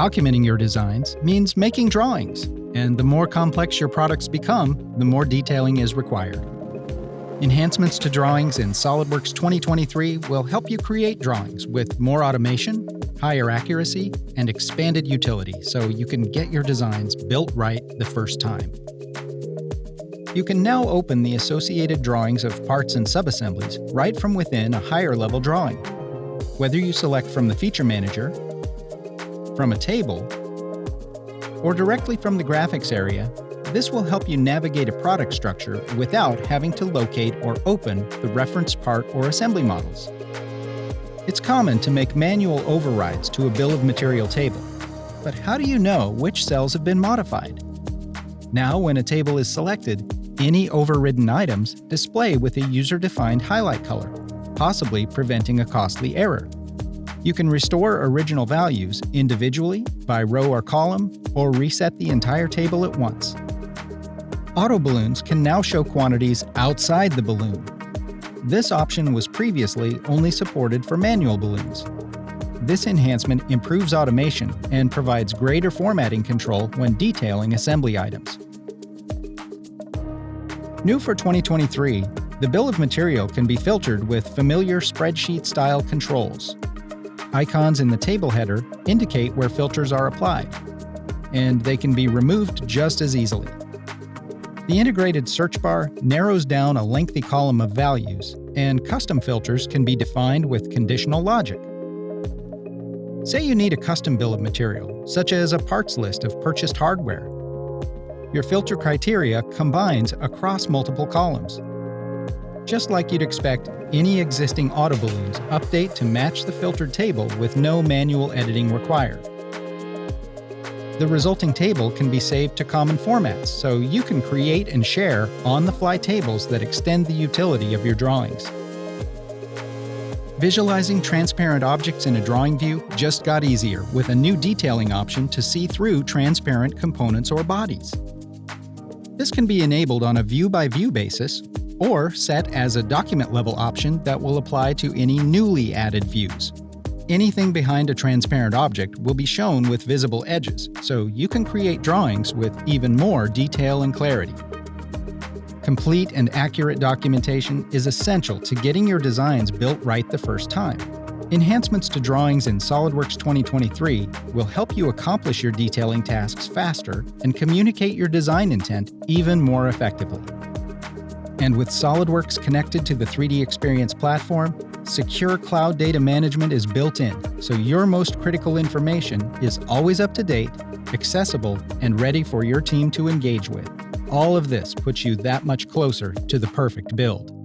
Documenting your designs means making drawings, and the more complex your products become, the more detailing is required. Enhancements to drawings in SOLIDWORKS 2023 will help you create drawings with more automation, higher accuracy, and expanded utility so you can get your designs built right the first time. You can now open the associated drawings of parts and subassemblies right from within a higher-level drawing. Whether you select from the Feature Manager, from a table, or directly from the graphics area, this will help you navigate a product structure without having to locate or open the reference part or assembly models. It's common to make manual overrides to a bill of material table, but how do you know which cells have been modified? Now, when a table is selected, any overridden items display with a user-defined highlight color, possibly preventing a costly error. You can restore original values individually, by row or column, or reset the entire table at once. Auto balloons can now show quantities outside the balloon. This option was previously only supported for manual balloons. This enhancement improves automation and provides greater formatting control when detailing assembly items. New for 2023, the bill of material can be filtered with familiar spreadsheet-style controls. Icons in the table header indicate where filters are applied, and they can be removed just as easily. The integrated search bar narrows down a lengthy column of values, and custom filters can be defined with conditional logic. Say you need a custom bill of material, such as a parts list of purchased hardware. Your filter criteria combines across multiple columns. Just like you'd expect, any existing auto balloons update to match the filtered table with no manual editing required. The resulting table can be saved to common formats, so you can create and share on-the-fly tables that extend the utility of your drawings. Visualizing transparent objects in a drawing view just got easier with a new detailing option to see through transparent components or bodies. This can be enabled on a view-by-view basis, or set as a document-level option that will apply to any newly added views. Anything behind a transparent object will be shown with visible edges, so you can create drawings with even more detail and clarity. Complete and accurate documentation is essential to getting your designs built right the first time. Enhancements to drawings in SOLIDWORKS 2023 will help you accomplish your detailing tasks faster and communicate your design intent even more effectively. And with SOLIDWORKS connected to the 3D Experience platform, secure cloud data management is built in, so your most critical information is always up to date, accessible, and ready for your team to engage with. All of this puts you that much closer to the perfect build.